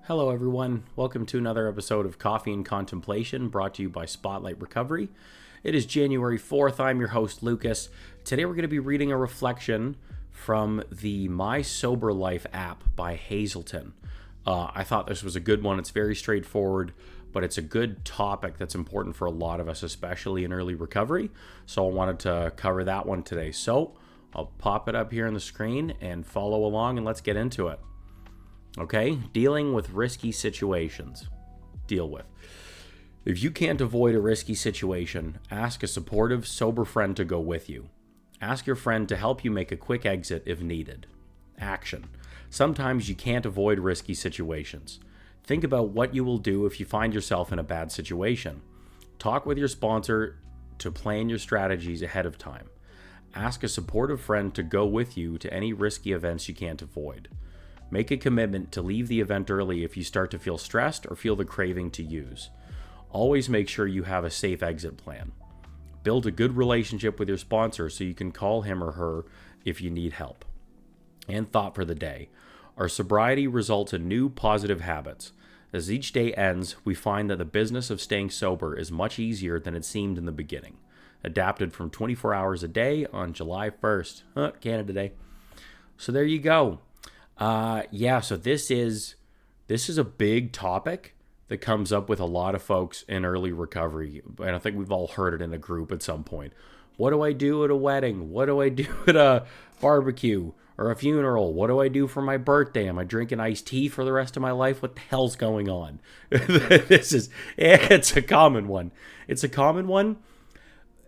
Hello, everyone. Welcome to another episode of Coffee and Contemplation brought to you by Spotlight Recovery. It is January 4th. I'm your host, Lucas. Today, we're going to be reading a reflection from the My Sober Life app by Hazelton. I thought this was a good one. It's very straightforward, but it's a good topic that's important for a lot of us, especially in early recovery. So I wanted to cover that one today. So I'll pop it up here on the screen and follow along, and let's get into it. Okay, dealing with risky situations. Deal with. If you can't avoid a risky situation, ask a supportive, sober friend to go with you. Ask your friend to help you make a quick exit if needed. Action. Sometimes you can't avoid risky situations. Think about what you will do if you find yourself in a bad situation. Talk with your sponsor to plan your strategies ahead of time. Ask a supportive friend to go with you to any risky events you can't avoid. Make a commitment to leave the event early if you start to feel stressed or feel the craving to use. Always make sure you have a safe exit plan. Build a good relationship with your sponsor so you can call him or her if you need help. And thought for the day. Our sobriety results in new positive habits. As each day ends, we find that the business of staying sober is much easier than it seemed in the beginning. Adapted from 24 hours a day on July 1st. Canada Day. So there you go. So this is a big topic that comes up with a lot of folks in early recovery. And I think we've all heard it in a group at some point. What do I do at a wedding? What do I do at a barbecue or a funeral? What do I do for my birthday? Am I drinking iced tea for the rest of my life? What the hell's going on? It's a common one. It's a common one,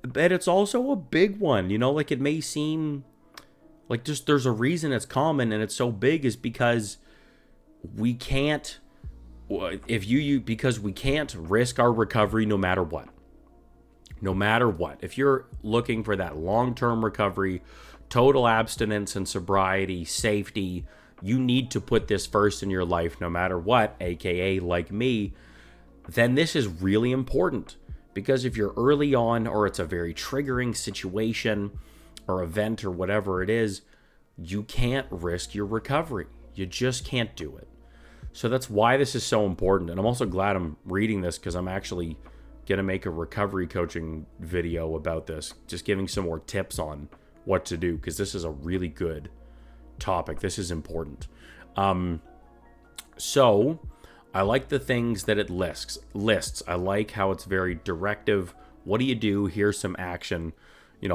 but it's also a big one. Like it may seem like just there's a reason it's common and it's so big is because we can't risk our recovery no matter what. No matter what. If you're looking for that long-term recovery, total abstinence and sobriety, safety, you need to put this first in your life no matter what, aka like me, then this is really important. Because if you're early on or it's a very triggering situation or event or whatever it is, you can't risk your recovery. You just can't do it. So that's why this is so important. And I'm also glad I'm reading this because I'm actually going to make a recovery coaching video about this, just giving some more tips on what to do because this is a really good topic. This is important. So I like the things that it lists. I like how it's very directive. What do you do? Here's some action.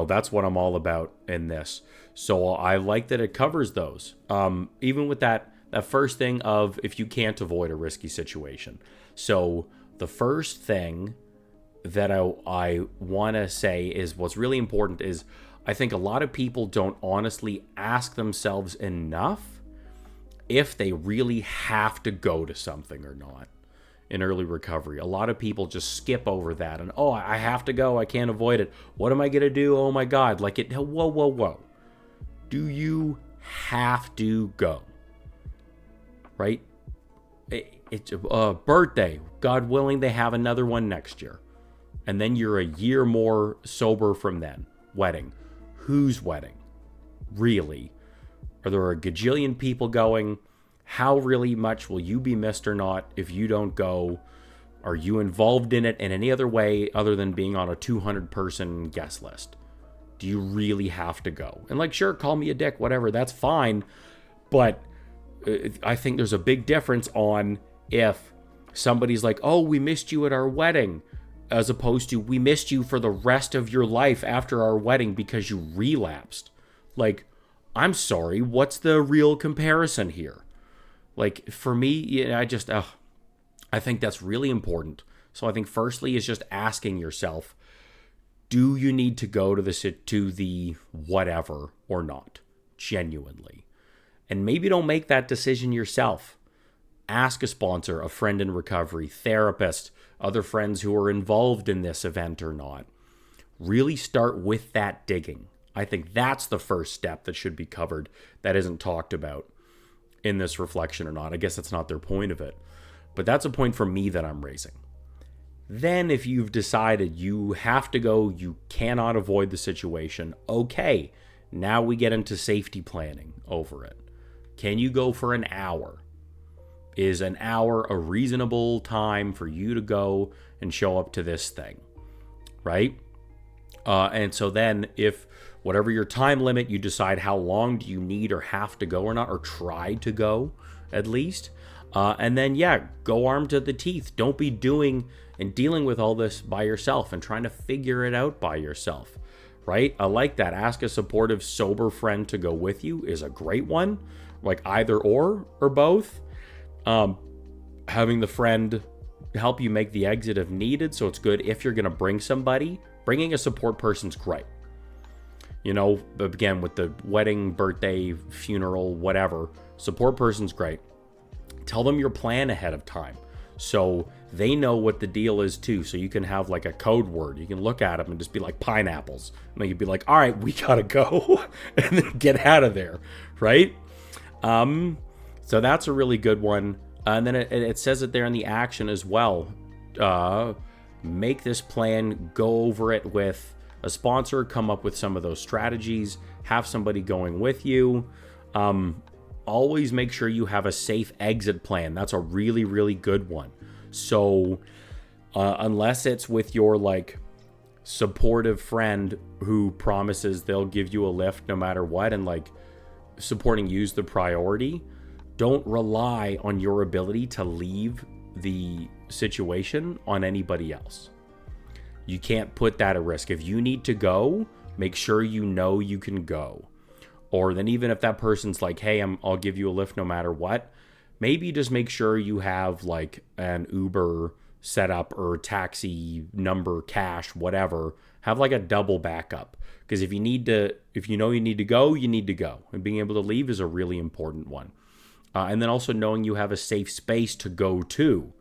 That's what I'm all about in this. So I like that it covers those. Even with that first thing of if you can't avoid a risky situation. So the first thing that I want to say is what's really important is I think a lot of people don't honestly ask themselves enough if they really have to go to something or not. In early recovery, a lot of people just skip over that and I have to go, I can't avoid it, what am I gonna do, oh my god, whoa, do you have to go? Right? It's a birthday, God willing they have another one next year, and then you're a year more sober from then. Wedding, whose wedding? Really? Are there a gajillion people going? How really much will you be missed or not if you don't go? Are you involved in it in any other way other than being on a 200-person guest list? Do you really have to go? And sure, call me a dick, whatever, that's fine. But I think there's a big difference on if somebody's like, oh, we missed you at our wedding, as opposed to we missed you for the rest of your life after our wedding because you relapsed. I'm sorry, what's the real comparison here? For me, I think that's really important. So I think firstly is just asking yourself, do you need to go to the whatever or not? Genuinely. And maybe don't make that decision yourself. Ask a sponsor, a friend in recovery, therapist, other friends who are involved in this event or not. Really start with that digging. I think that's the first step that should be covered that isn't talked about in this reflection or not. I guess that's not their point of it. But that's a point for me that I'm raising. Then if you've decided you have to go, you cannot avoid the situation, okay, now we get into safety planning over it. Can you go for an hour? is an hour a reasonable time for you to go and show up to this thing, right? And so then if whatever your time limit, you decide how long do you need or have to go or not, or try to go at least. And then, yeah, go armed to the teeth. Don't be doing and dealing with all this by yourself and trying to figure it out by yourself, right? I like that. Ask a supportive, sober friend to go with you is a great one. Like either or both. Having the friend help you make the exit if needed. So it's good if you're going to bring somebody. Bringing a support person's great. You know, again, with the wedding, birthday, funeral, whatever, support person's great. Tell them your plan ahead of time so they know what the deal is too. So you can have like a code word. You can look at them and just be like pineapples. And then you'd be like, all right, we gotta go and then get out of there, right? So that's a really good one. And then it says it there in the action as well. Make this plan, go over it with a sponsor, come up with some of those strategies, have somebody going with you. Always make sure you have a safe exit plan. That's a really, really good one. So unless it's with your like supportive friend who promises they'll give you a lift no matter what, and like supporting you's the priority, don't rely on your ability to leave the situation on anybody else. You can't put that at risk. If you need to go, make sure you know you can go. Or then even if that person's like, hey, I'll give you a lift no matter what, maybe just make sure you have like an Uber setup or taxi number, cash, whatever. Have like a double backup. Because if you know you need to go, you need to go. And being able to leave is a really important one. And then also knowing you have a safe space to go to.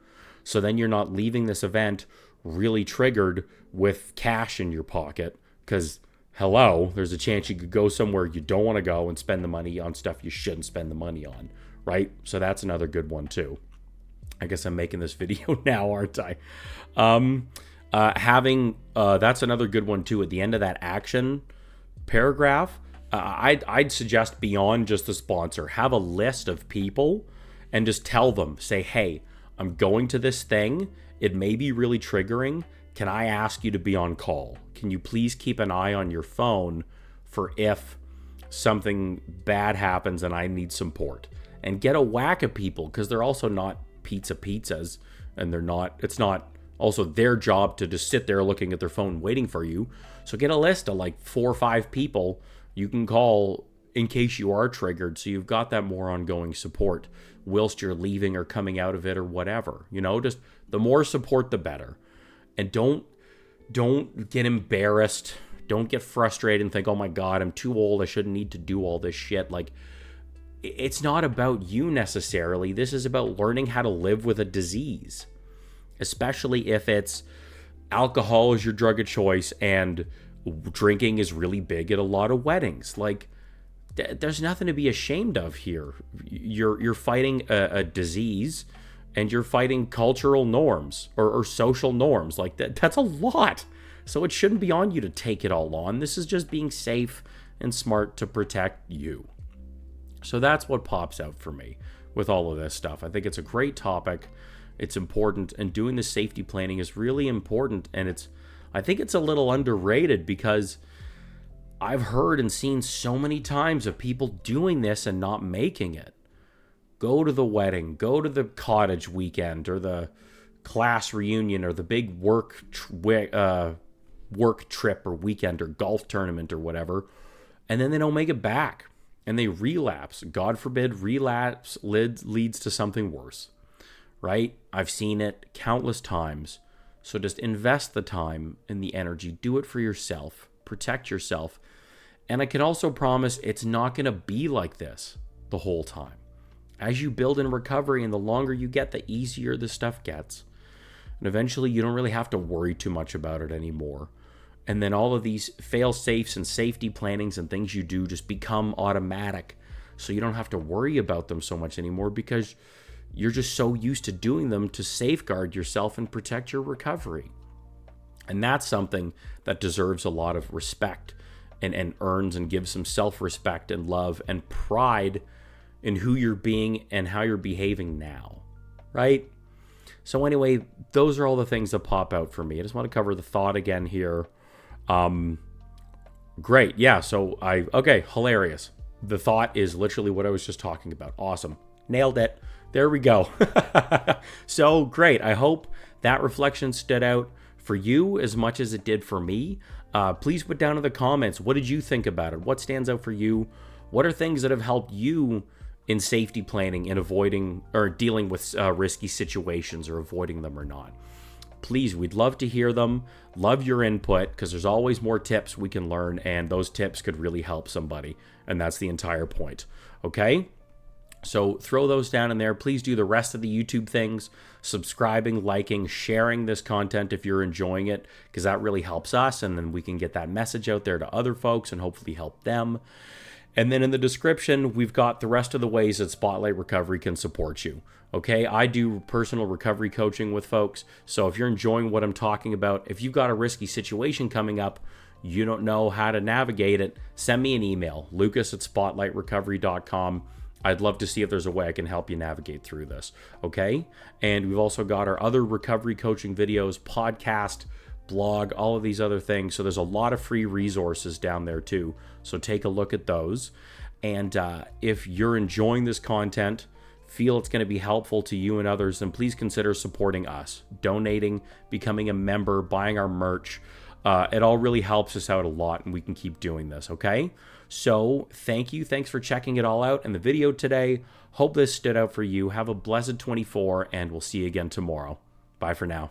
So then you're not leaving this event really triggered with cash in your pocket. Because hello, there's a chance you could go somewhere you don't want to go and spend the money on stuff you shouldn't spend the money on, right? So that's another good one too. I guess I'm making this video now, aren't I? That's another good one too. At the end of that action paragraph, I'd suggest beyond just the sponsor, have a list of people and just tell them, say, hey, I'm going to this thing. It may be really triggering. Can I ask you to be on call? Can you please keep an eye on your phone for if something bad happens and I need support? And get a whack of people, because they're also not pizzas, and it's not also their job to just sit there looking at their phone waiting for you. So get a list of like 4 or 5 people you can call in case you are triggered, so you've got that more ongoing support whilst you're leaving or coming out of it or whatever. You know, just the more support, the better. And don't get embarrassed. Don't get frustrated and think, oh my God, I'm too old. I shouldn't need to do all this shit. Like, it's not about you necessarily. This is about learning how to live with a disease, especially if it's alcohol is your drug of choice and drinking is really big at a lot of weddings. Like, there's nothing to be ashamed of here. You're fighting a disease. And you're fighting cultural norms or social norms. Like that's a lot. So it shouldn't be on you to take it all on. This is just being safe and smart to protect you. So that's what pops out for me with all of this stuff. I think it's a great topic. It's important. And doing the safety planning is really important. And I think it's a little underrated, because I've heard and seen so many times of people doing this and not making it. Go to the wedding, go to the cottage weekend or the class reunion or the big work trip or weekend or golf tournament or whatever, and then they don't make it back and they relapse. God forbid relapse leads to something worse, right? I've seen it countless times. So just invest the time and the energy. Do it for yourself. Protect yourself. And I can also promise it's not going to be like this the whole time. As you build in recovery and the longer you get, the easier the stuff gets. And eventually you don't really have to worry too much about it anymore. And then all of these fail safes and safety plannings and things you do just become automatic. So you don't have to worry about them so much anymore, because you're just so used to doing them to safeguard yourself and protect your recovery. And that's something that deserves a lot of respect and earns and gives some self-respect and love and pride in who you're being and how you're behaving now. right? So anyway, those are all the things that pop out for me. I just want to cover the thought again here. Great. Yeah. So okay, hilarious. The thought is literally what I was just talking about. Awesome. Nailed it. There we go. So great. I hope that reflection stood out for you as much as it did for me. Please put down in the comments, what did you think about it? What stands out for you? What are things that have helped you in safety planning and avoiding or dealing with risky situations or avoiding them or not? Please, we'd love to hear them. Love your input, because there's always more tips we can learn, and those tips could really help somebody. And that's the entire point. Okay? So throw those down in there. Please do the rest of the YouTube things, subscribing, liking, sharing this content if you're enjoying it, because that really helps us, and then we can get that message out there to other folks and hopefully help them. And then in the description, we've got the rest of the ways that Spotlight Recovery can support you. Okay, I do personal recovery coaching with folks. So if you're enjoying what I'm talking about, if you've got a risky situation coming up, you don't know how to navigate it, send me an email, lucas@spotlightrecovery.com. I'd love to see if there's a way I can help you navigate through this. Okay, and we've also got our other recovery coaching videos, podcast, blog, all of these other things. So there's a lot of free resources down there too. So take a look at those. And if you're enjoying this content, feel it's going to be helpful to you and others, then please consider supporting us, donating, becoming a member, buying our merch. It all really helps us out a lot, and we can keep doing this, okay? So thank you. Thanks for checking it all out in the video today. Hope this stood out for you. Have a blessed 24, and we'll see you again tomorrow. Bye for now.